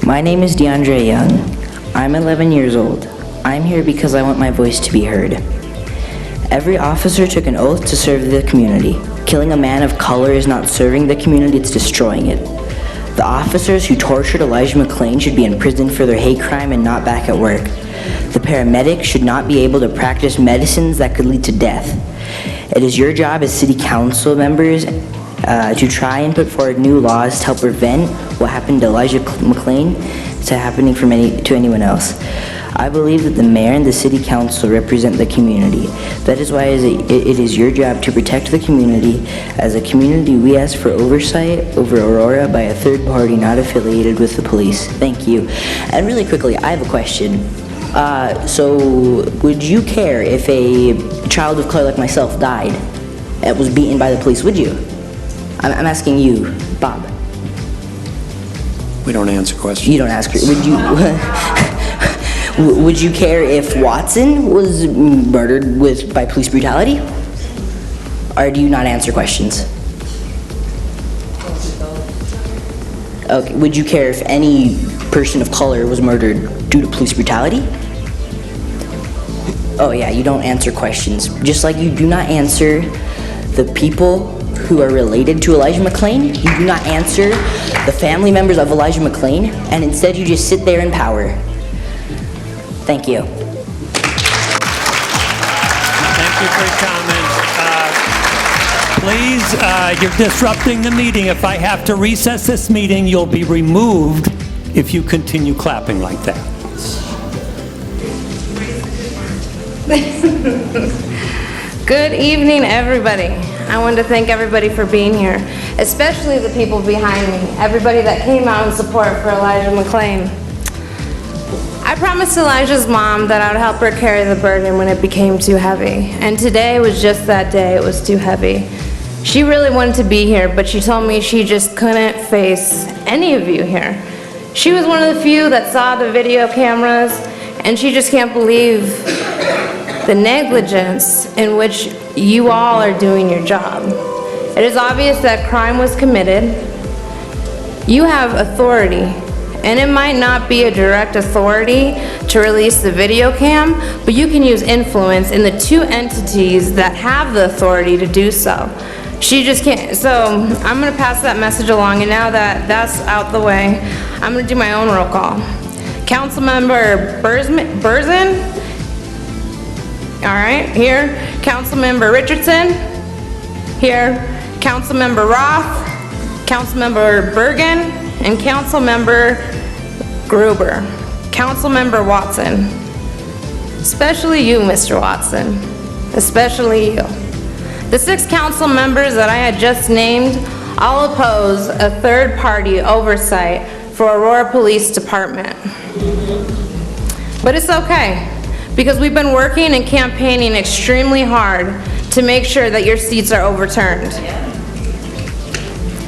My name is DeAndre Young. I'm 11 years old. I'm here because I want my voice to be heard. Every officer took an oath to serve the community. Killing a man of color is not serving the community, it's destroying it. The officers who tortured Elijah McClain should be in prison for their hate crime and not back at work. The paramedics should not be able to practice medicines that could lead to death. It is your job as city council members to try and put forward new laws to help prevent what happened to Elijah McClain to happening to anyone else. I believe that the mayor and the city council represent the community. That is why it is your job to protect the community. As a community, we ask for oversight over Aurora by a third party not affiliated with the police. Thank you. And really quickly, I have a question. So would you care if a child of color like myself died and was beaten by the police? Would you? I'm asking you, Bob. We don't answer questions. You don't ask. Would you? Would you care if Watson was murdered by police brutality? Or do you not answer questions? Okay. Would you care if any person of color was murdered due to police brutality? Oh yeah, you don't answer questions. Just like you do not answer the people who are related to Elijah McClain, you do not answer the family members of Elijah McClain, and instead you just sit there in power. Thank you. Thank you for your comment. Please, you're disrupting the meeting. If I have to recess this meeting, you'll be removed if you continue clapping like that. Good evening, everybody. I wanted to thank everybody for being here, especially the people behind me, everybody that came out in support for Elijah McClain. I promised Elijah's mom that I would help her carry the burden when it became too heavy, and today was just that day. It was too heavy. She really wanted to be here, but she told me she just couldn't face any of you here. She was one of the few that saw the video cameras, and she just can't believe the negligence in which you all are doing your job. It is obvious that crime was committed. You have authority, and it might not be a direct authority to release the video cam, but you can use influence in the two entities that have the authority to do so. She just can't. So I'm going to pass that message along, and now that that's out the way, I'm going to do my own roll call. Councilmember Burzin? All right, here. Councilmember Richardson? Here. Councilmember Roth? Councilmember Bergen? And Councilmember Gruber. Councilmember Watson. Especially you, Mr. Watson. Especially you. The 6 council members that I had just named all oppose a third-party oversight for Aurora Police Department. But it's okay, because we've been working and campaigning extremely hard to make sure that your seats are overturned.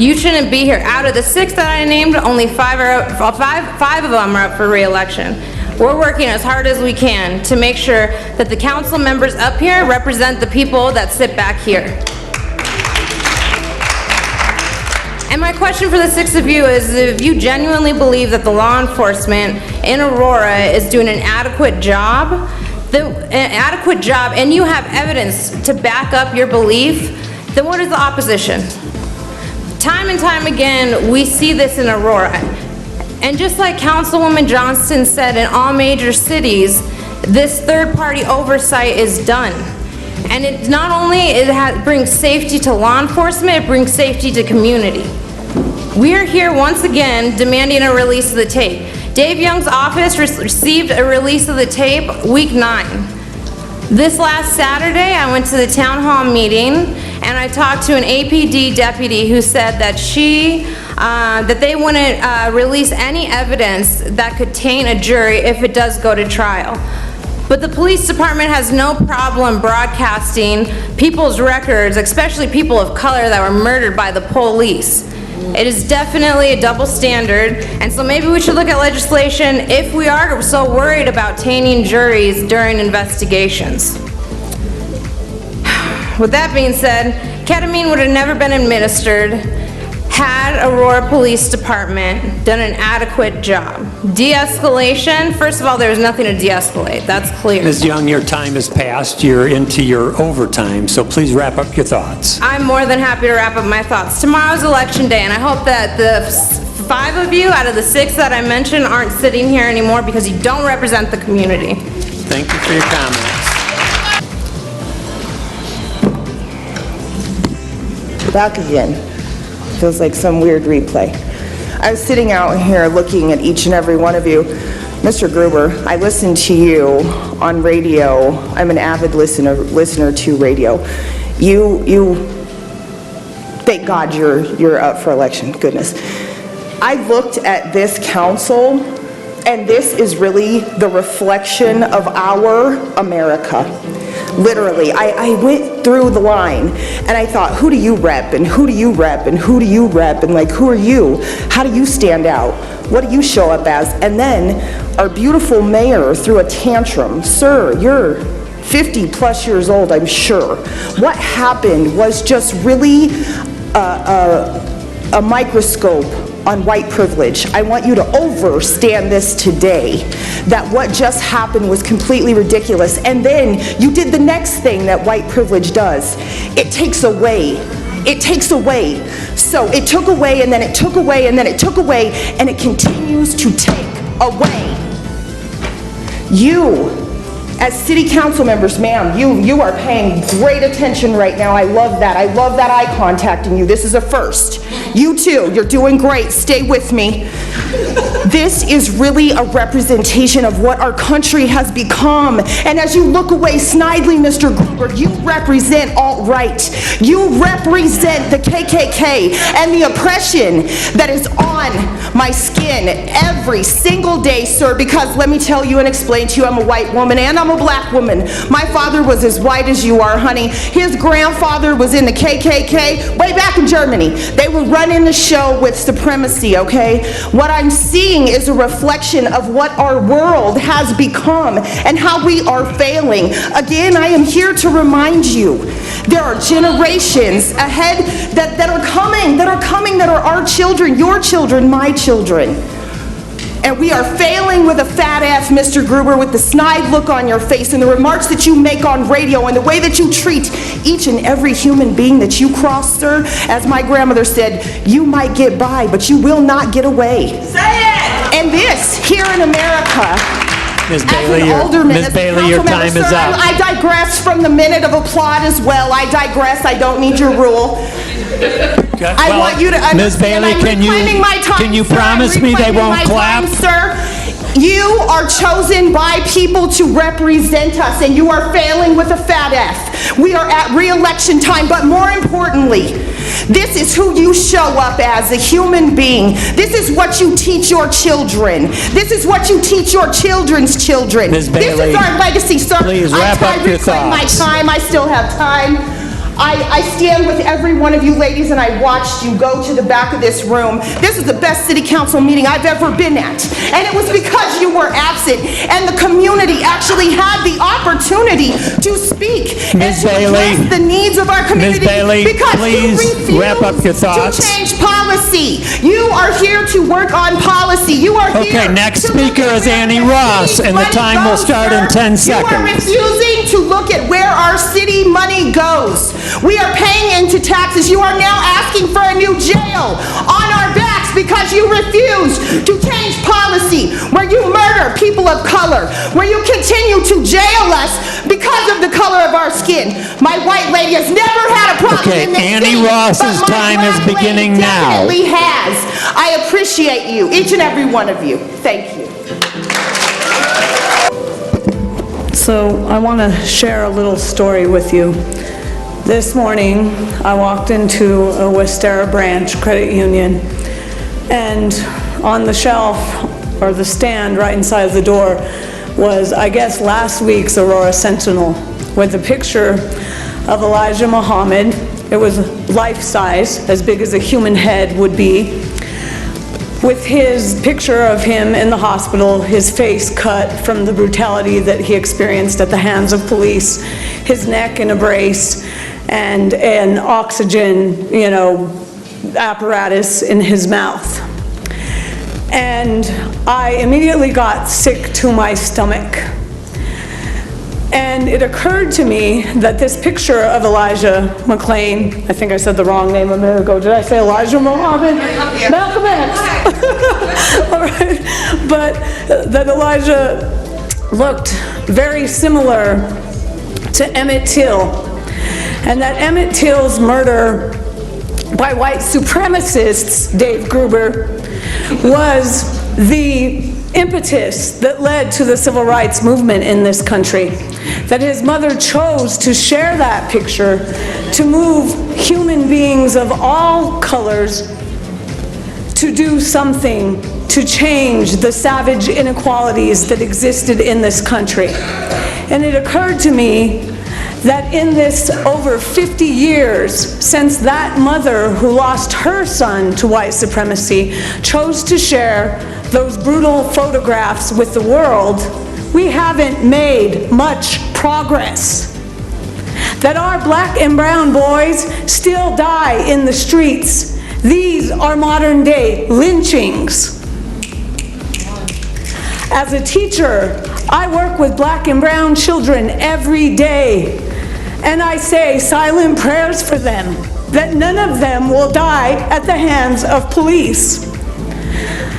You shouldn't be here. Out of the 6 that I named, only 5 of them are up for re-election. We're working as hard as we can to make sure that the council members up here represent the people that sit back here. And my question for the 6 of you is, if you genuinely believe that the law enforcement in Aurora is doing an adequate job, and you have evidence to back up your belief, then what is the opposition? Time and time again, we see this in Aurora. And just like Councilwoman Johnston said, in all major cities, this third-party oversight is done. And it not only brings safety to law enforcement, it brings safety to community. We are here once again demanding a release of the tape. Dave Young's office received a release of the tape week 9. This last Saturday, I went to the town hall meeting and I talked to an APD deputy who said that that they wouldn't release any evidence that could taint a jury if it does go to trial. But the police department has no problem broadcasting people's records, especially people of color that were murdered by the police. It is definitely a double standard, and so maybe we should look at legislation if we are so worried about tainting juries during investigations. With that being said, ketamine would have never been administered Had Aurora Police Department done an adequate job? De-escalation, first of all, there was nothing to de-escalate, that's clear. Ms. Young, your time has passed. You're into your overtime, so please wrap up your thoughts. I'm more than happy to wrap up my thoughts. Tomorrow's election day, and I hope that the 5 of you out of the 6 that I mentioned aren't sitting here anymore because you don't represent the community. Thank you for your comments. Back again. Feels like some weird replay. I was sitting out here looking at each and every one of you. Mr. Gruber, I listened to you on radio. I'm an avid listener to radio. Thank God you're up for election, goodness. I looked at this council, and this is really the reflection of our America. Literally, I went through the line and I thought, who do you rep, and who do you rep, and who do you rep, and like, who are you? How do you stand out? What do you show up as? And then our beautiful mayor threw a tantrum. Sir, you're 50 plus years old, I'm sure. What happened was just really a microscope on white privilege. I want you to understand this today, that what just happened was completely ridiculous. And then you did the next thing that white privilege does. It takes away. It takes away. So it took away, and then it took away, and then it took away, and it continues to take away. You, as city council members, ma'am, you are paying great attention right now. I love that. I love that eye contact in you. This is a first. You too, you're doing great. Stay with me. This is really a representation of what our country has become. And as you look away snidely, Mr. Gruber, you represent alt-right. You represent the KKK and the oppression that is on my skin every single day, sir, because let me tell you and explain to you, I'm a white woman and I'm a black woman. My father was as white as you are, honey. His grandfather was in the KKK way back in Germany. They were running the show with supremacy, okay? What I'm seeing is a reflection of what our world has become and how we are failing. Again, I am here to remind you, there are generations ahead that are coming, that are our children, your children, my children. And we are failing with a fat F, Mr. Gruber, with the snide look on your face and the remarks that you make on radio and the way that you treat each and every human being that you cross, sir. As my grandmother said, you might get by, but you will not get away. Say it! And this, here in America, Ms. Bailey, your time is up. I digress from the minute of applaud as well. I digress. I don't need your rule. I want you to understand. Ms. Bailey, can you promise me they won't clap? Sir, you are chosen by people to represent us, and you are failing with a fat F. We are at re-election time, but more importantly, this is who you show up as, a human being. This is what you teach your children. This is what you teach your children's children. Ms. Bailey, this is our legacy, sir. Please wrap up your thoughts. My time. I still have time. I stand with every one of you ladies, and I watched you go to the back of this room. This is the best city council meeting I've ever been at. And it was because you were absent, and the community actually had the opportunity to speak and to address the needs of our community. Ms. Bailey, because please you wrap up your thoughts. To change policy. You are here to work on policy. You are here. Okay, next speaker is Annie Ross, and the time will start in 10 seconds. You are refusing to look at where our city money goes. We are paying into taxes. You are now asking for a new jail on our backs because you refuse to change policy, where you murder people of color, where you continue to jail us because of the color of our skin. My white lady has never had a problem in this Annie city, Ross's but my time is black lady beginning now. definitely has. I appreciate you, each and every one of you. Thank you. So I want to share a little story with you. This morning, I walked into a Westera branch credit union, and on the shelf, or the stand right inside the door, was, I guess, last week's Aurora Sentinel with a picture of Elijah Muhammad. It was life-size, as big as a human head would be, with his picture of him in the hospital, his face cut from the brutality that he experienced at the hands of police, his neck in a brace, and an oxygen, apparatus in his mouth. And I immediately got sick to my stomach. And it occurred to me that this picture of Elijah McClain, I think I said the wrong name a minute ago. Did I say Elijah Muhammad? Malcolm X. All right. But that Elijah looked very similar to Emmett Till. And that Emmett Till's murder by white supremacists, Dave Gruber, was the impetus that led to the civil rights movement in this country. That his mother chose to share that picture to move human beings of all colors to do something to change the savage inequalities that existed in this country. And it occurred to me that in this over 50 years since that mother who lost her son to white supremacy chose to share those brutal photographs with the world, we haven't made much progress. That our black and brown boys still die in the streets. These are modern day lynchings. As a teacher, I work with black and brown children every day. And I say silent prayers for them, that none of them will die at the hands of police.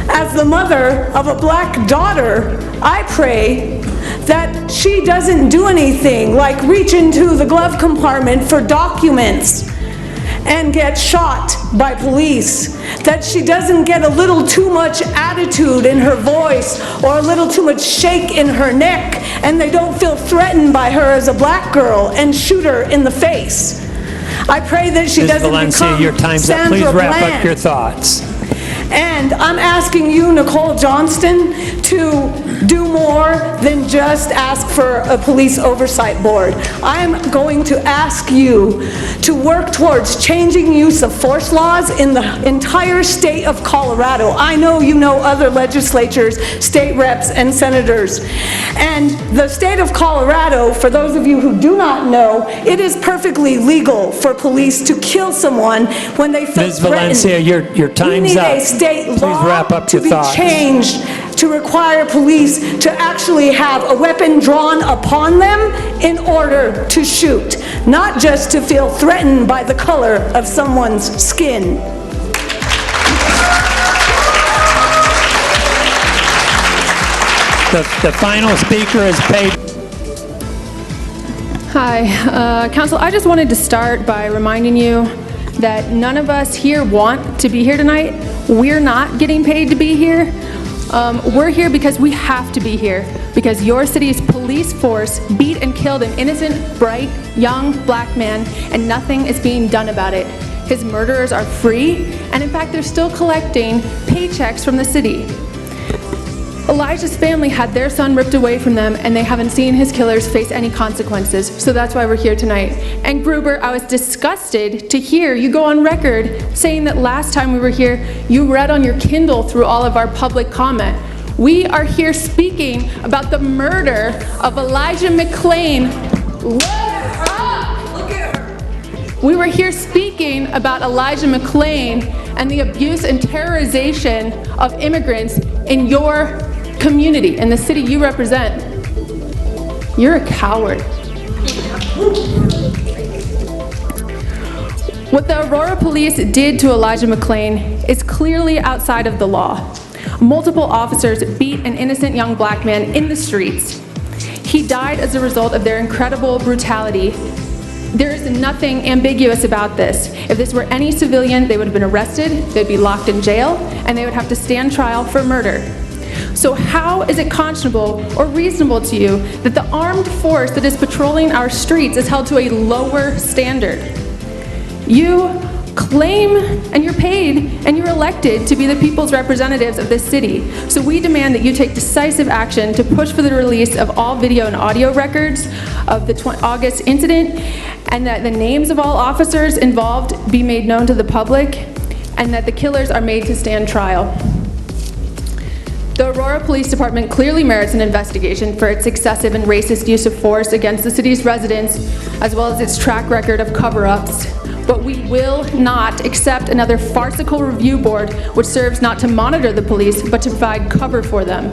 As the mother of a black daughter, I pray that she doesn't do anything like reach into the glove compartment for documents and get shot by police, that she doesn't get a little too much attitude in her voice or a little too much shake in her neck and they don't feel threatened by her as a black girl and shoot her in the face. I pray that she doesn't become your time's up. Sandra Please wrap Bland. up your thoughts. And I'm asking you, Nicole Johnston, to do more than just ask for a police oversight board. I'm going to ask you to work towards changing use of force laws in the entire state of Colorado. I know you know other legislatures, state reps, and senators. And the state of Colorado, for those of you who do not know, it is perfectly legal for police to kill someone when they feel Ms. threatened. Valencia, your time's up. We need a state Please law wrap up to your be thoughts. changed to require police to actually have a weapon drawn upon them in order to shoot, not just to feel threatened by the color of someone's skin. The final speaker is paid. Hi, Council, I just wanted to start by reminding you that none of us here want to be here tonight. We're not getting paid to be here. We're here because we have to be here, because your city's police force beat and killed an innocent, bright, young black man, and nothing is being done about it. His murderers are free, and in fact, they're still collecting paychecks from the city. Elijah's family had their son ripped away from them, and they haven't seen his killers face any consequences, so that's why we're here tonight. And Gruber, I was disgusted to hear you go on record saying that last time we were here, you read on your Kindle through all of our public comment. We are here speaking about the murder of Elijah McClain. Look at her! We were here speaking about Elijah McClain and the abuse and terrorization of immigrants in your community, in the city you represent. You're a coward. What the Aurora police did to Elijah McClain is clearly outside of the law. Multiple officers beat an innocent young black man in the streets. He died as a result of their incredible brutality. There is nothing ambiguous about this. If this were any civilian, they would have been arrested, they'd be locked in jail, and they would have to stand trial for murder. So how is it conscionable or reasonable to you that the armed force that is patrolling our streets is held to a lower standard? You claim and you're paid and you're elected to be the people's representatives of this city. So we demand that you take decisive action to push for the release of all video and audio records of the August incident, and that the names of all officers involved be made known to the public, and that the killers are made to stand trial. The Aurora Police Department clearly merits an investigation for its excessive and racist use of force against the city's residents, as well as its track record of cover-ups. But we will not accept another farcical review board which serves not to monitor the police, but to provide cover for them.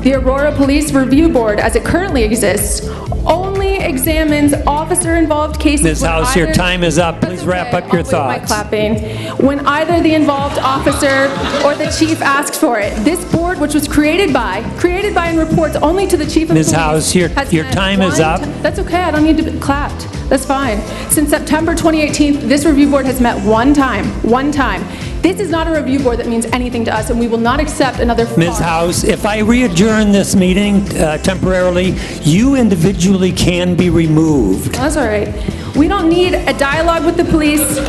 The Aurora Police Review Board, as it currently exists, only examines officer-involved cases. Ms. when House, your either- time is up. Please That's wrap okay. up your I'll wait my thoughts. clapping. When either the involved officer or the chief asks for it. This board, which was created by and reports only to the chief of Ms. police. House, your has met time is up. That's okay, I don't need to be clapped. That's fine. Since September 2018, this review board has met one time. This is not a review board that means anything to us, and we will not accept another Ms. House, if I re-adjourn this meeting temporarily, you individually can be removed. That's all right. We don't need a dialogue with the police.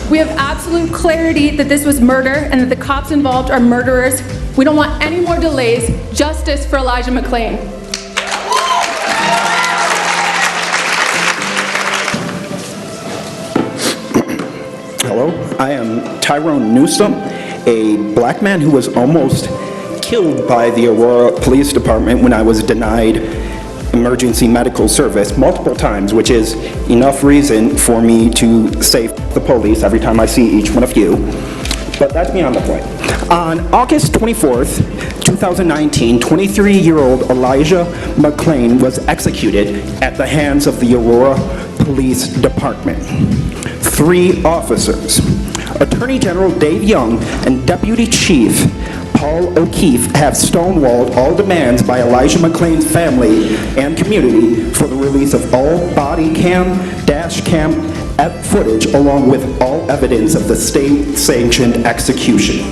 We have absolute clarity that this was murder and that the cops involved are murderers. We don't want any more delays. Justice for Elijah McClain. Hello, I am Tyrone Newsom, a black man who was almost killed by the Aurora Police Department when I was denied emergency medical service multiple times, which is enough reason for me to say the police every time I see each one of you. But that's beyond the point. On August 24th, 2019, 23-year-old Elijah McClain was executed at the hands of the Aurora Police Department. 3 officers, Attorney General Dave Young and Deputy Chief Paul O'Keefe, have stonewalled all demands by Elijah McClain's family and community for the release of all body cam, dash cam footage, along with all evidence of the state-sanctioned execution.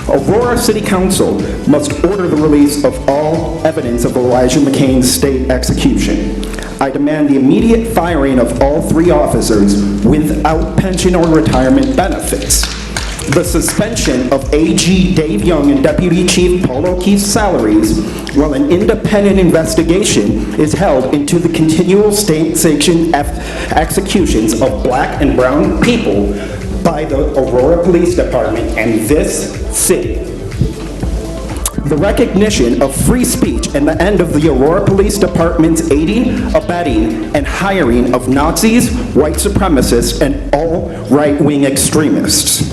Aurora City Council must order the release of all evidence of Elijah McClain's state execution. I demand the immediate firing of all 3 officers without pension or retirement benefits. The suspension of AG Dave Young and Deputy Chief Paul O'Keefe's salaries while an independent investigation is held into the continual state-sanctioned executions of black and brown people by the Aurora Police Department and this city. The recognition of free speech and the end of the Aurora Police Department's aiding, abetting, and hiring of Nazis, white supremacists, and all right-wing extremists.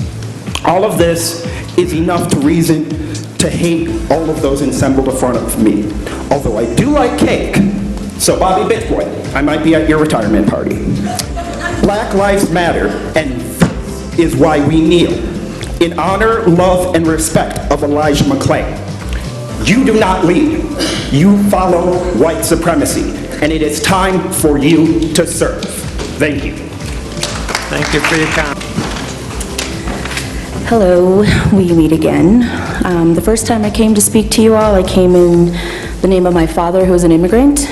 All of this is enough to reason to hate all of those assembled in front of me. Although I do like cake, so Bobby Bitch Boy, I might be at your retirement party. Black Lives Matter, and this is why we kneel. In honor, love, and respect of Elijah McClain. You do not lead, you follow white supremacy, and it is time for you to serve. Thank you. Thank you for your comment. Hello, we meet again. The first time I came to speak to you all, I came in the name of my father, who is an immigrant.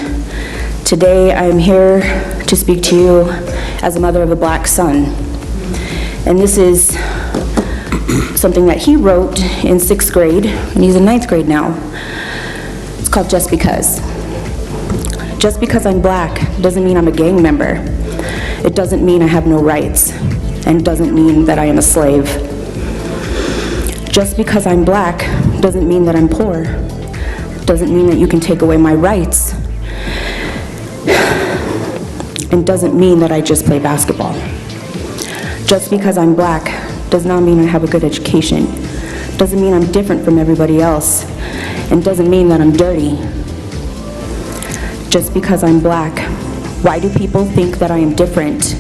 Today, I am here to speak to you as a mother of a black son. And this is something that he wrote in 6th grade, and he's in 9th grade now. It's called Just Because. Just because I'm black doesn't mean I'm a gang member. It doesn't mean I have no rights, and it doesn't mean that I am a slave. Just because I'm black doesn't mean that I'm poor. Doesn't mean that you can take away my rights. And doesn't mean that I just play basketball. Just because I'm black does not mean I have a good education. Doesn't mean I'm different from everybody else. And doesn't mean that I'm dirty. Just because I'm black, why do people think that I am different?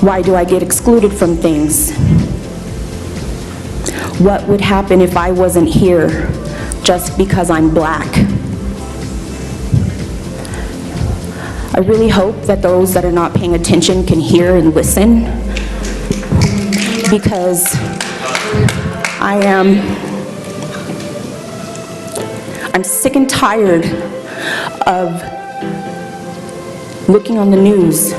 Why do I get excluded from things? What would happen if I wasn't here just because I'm black? I really hope that those that are not paying attention can hear and listen, because I'm sick and tired of looking on the news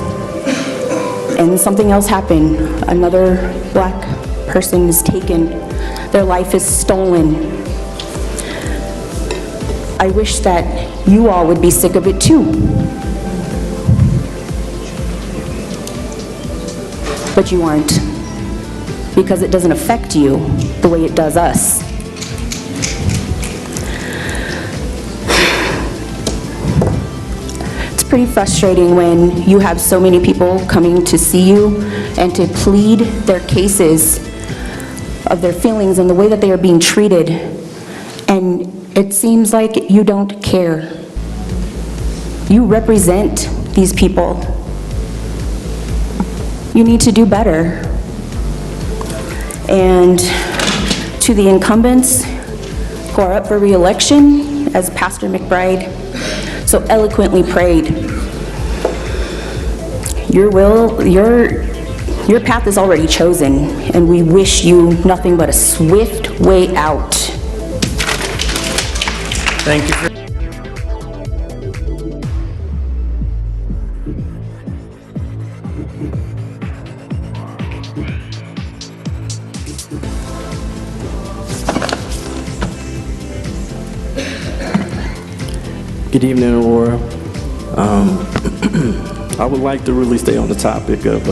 and something else happened. Another black person is taken. Their life is stolen. I wish that you all would be sick of it too. But you aren't. because it doesn't affect you the way it does us. It's pretty frustrating when you have so many people coming to see you and to plead their cases of their feelings and the way that they are being treated, and it seems like you don't care. You represent these people. You need to do better. And to the incumbents who are up for re-election, as Pastor McBride so eloquently prayed, your path is already chosen, and we wish you nothing but a swift way out. Thank you. Good evening, Aurora. I would like to really stay on the topic of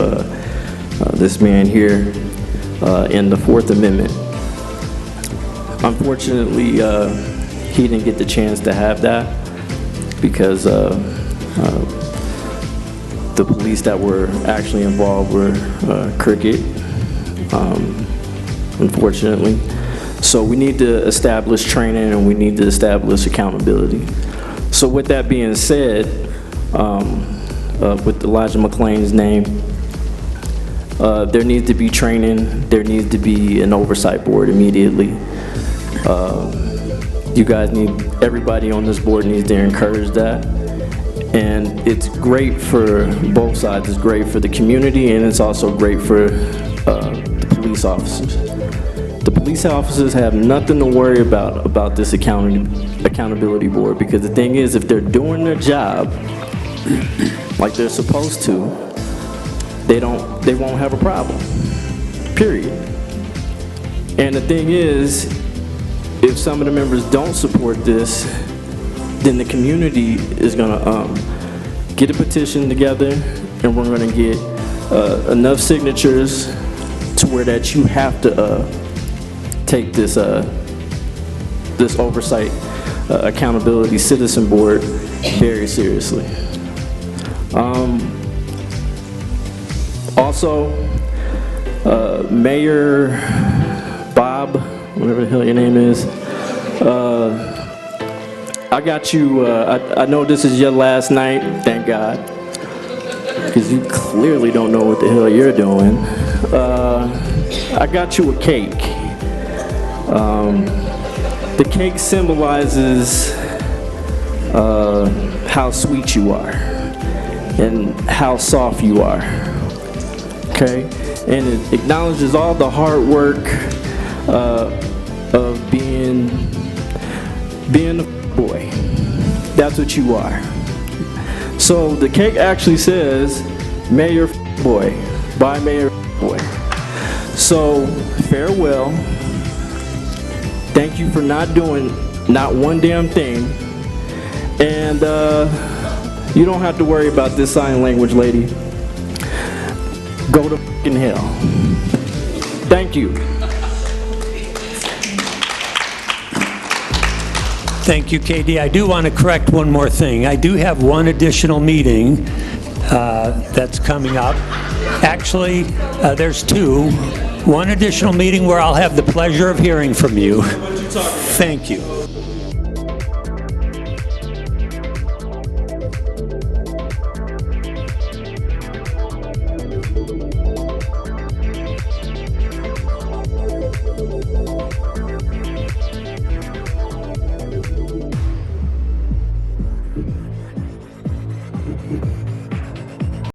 this man here in the Fourth Amendment. Unfortunately, he didn't get the chance to have that because the police that were actually involved were crooked, unfortunately. So we need to establish training and we need to establish accountability. So with that being said, with Elijah McClain's name, there needs to be training, there needs to be an oversight board immediately. You guys everybody on this board needs to encourage that. And it's great for both sides. It's great for the community and it's also great for the police officers. The police officers have nothing to worry about this accountability board, because the thing is, if they're doing their job like they're supposed to, they won't have a problem, period. And the thing is, if some of the members don't support this, then the community is gonna get a petition together and we're gonna get enough signatures to where that you have to take this this oversight accountability citizen board very seriously. Also, Mayor Bob, whatever the hell your name is, I got you, I know this is your last night, thank God, because you clearly don't know what the hell you're doing. I got you a cake. The cake symbolizes how sweet you are and how soft you are, okay? And it acknowledges all the hard work of being a boy. That's what you are. So the cake actually says, Mayor Boy, by Mayor Boy. So farewell. Thank you for not doing not one damn thing. And you don't have to worry about this sign language lady. Go to fucking hell. Thank you. Thank you, KD. I do want to correct one more thing. I do have one additional meeting that's coming up. Actually, there's two. One additional meeting where I'll have the pleasure of hearing from you. Thank you.